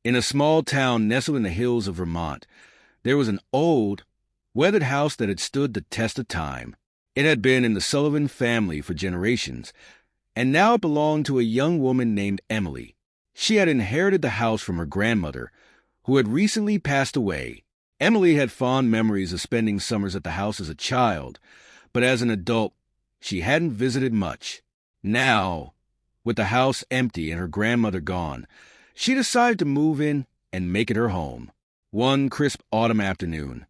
In a small town nestled in the hills of Vermont, there was an old, weathered house that had stood the test of time. It had been in the Sullivan family for generations, and now it belonged to a young woman named Emily. She had inherited the house from her grandmother, who had recently passed away. Emily had fond memories of spending summers at the house as a child, but as an adult, she hadn't visited much. Now, with the house empty and her grandmother gone, she decided to move in and make it her home. One crisp autumn afternoon,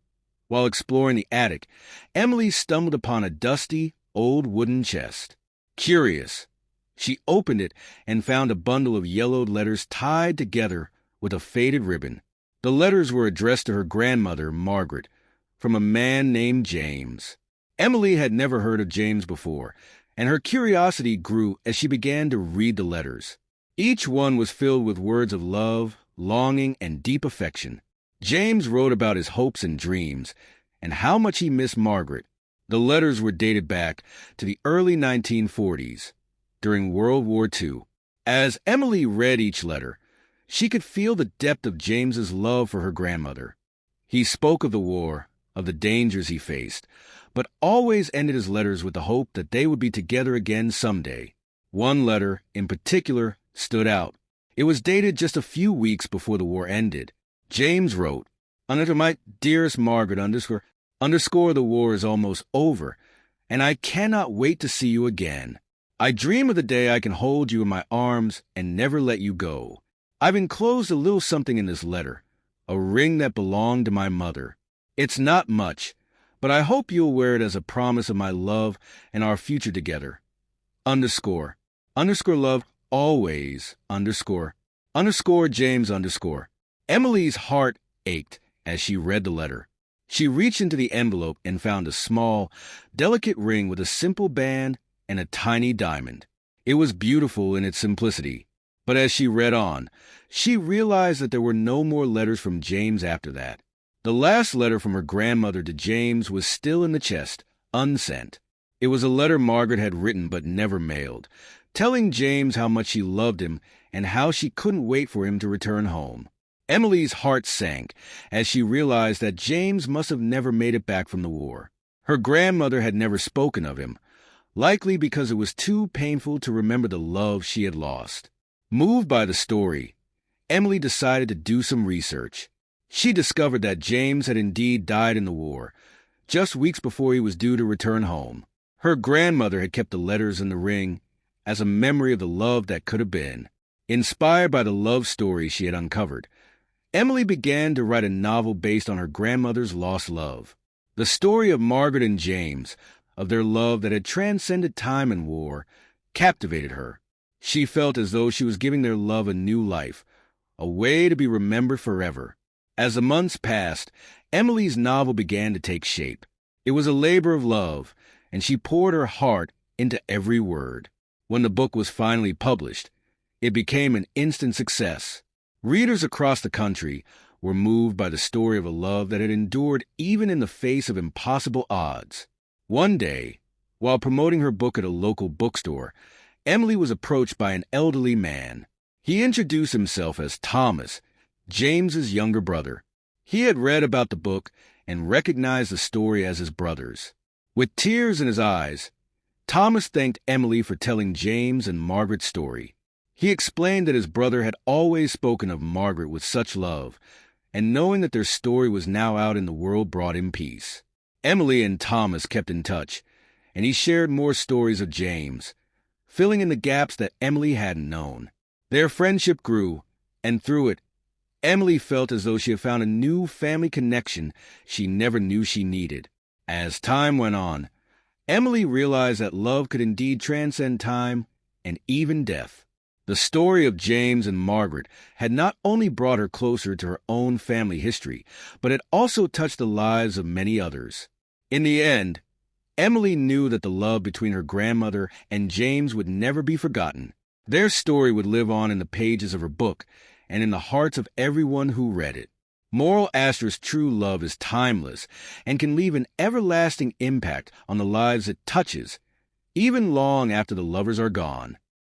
while exploring the attic, Emily stumbled upon a dusty, old wooden chest. Curious, she opened it and found a bundle of yellowed letters tied together with a faded ribbon. The letters were addressed to her grandmother, Margaret, from a man named James. Emily had never heard of James before, and her curiosity grew as she began to read the letters. Each one was filled with words of love, longing, and deep affection. James wrote about his hopes and dreams, and how much he missed Margaret. The letters were dated back to the early 1940s, during World War II. As Emily read each letter, she could feel the depth of James's love for her grandmother. He spoke of the war, of the dangers he faced, but always ended his letters with the hope that they would be together again someday. One letter, in particular, stood out. It was dated just a few weeks before the war ended. James wrote, "Under my dearest Margaret, underscore the war is almost over, and I cannot wait to see you again. I dream of the day I can hold you in my arms and never let you go. I've enclosed a little something in this letter, a ring that belonged to my mother. It's not much, but I hope you'll wear it as a promise of my love and our future together. Underscore love always, underscore James underscore." Emily's heart ached as she read the letter. She reached into the envelope and found a small, delicate ring with a simple band and a tiny diamond. It was beautiful in its simplicity, but as she read on, she realized that there were no more letters from James after that. The last letter from her grandmother to James was still in the chest, unsent. It was a letter Margaret had written but never mailed, telling James how much she loved him and how she couldn't wait for him to return home. Emily's heart sank as she realized that James must have never made it back from the war. Her grandmother had never spoken of him, likely because it was too painful to remember the love she had lost. Moved by the story, Emily decided to do some research. She discovered that James had indeed died in the war, just weeks before he was due to return home. Her grandmother had kept the letters and the ring as a memory of the love that could have been. Inspired by the love story she had uncovered, Emily began to write a novel based on her grandmother's lost love. The story of Margaret and James, of their love that had transcended time and war, captivated her. She felt as though she was giving their love a new life, a way to be remembered forever. As the months passed, Emily's novel began to take shape. It was a labor of love, and she poured her heart into every word. When the book was finally published, it became an instant success. Readers across the country were moved by the story of a love that had endured even in the face of impossible odds. One day, while promoting her book at a local bookstore, Emily was approached by an elderly man. He introduced himself as Thomas, James's younger brother. He had read about the book and recognized the story as his brother's. With tears in his eyes, Thomas thanked Emily for telling James and Margaret's story. He explained that his brother had always spoken of Margaret with such love, and knowing that their story was now out in the world brought him peace. Emily and Thomas kept in touch, and he shared more stories of James, filling in the gaps that Emily hadn't known. Their friendship grew, and through it, Emily felt as though she had found a new family connection she never knew she needed. As time went on, Emily realized that love could indeed transcend time and even death. The story of James and Margaret had not only brought her closer to her own family history, but it also touched the lives of many others. In the end, Emily knew that the love between her grandmother and James would never be forgotten. Their story would live on in the pages of her book and in the hearts of everyone who read it. Moral Astra's true love is timeless and can leave an everlasting impact on the lives it touches, even long after the lovers are gone.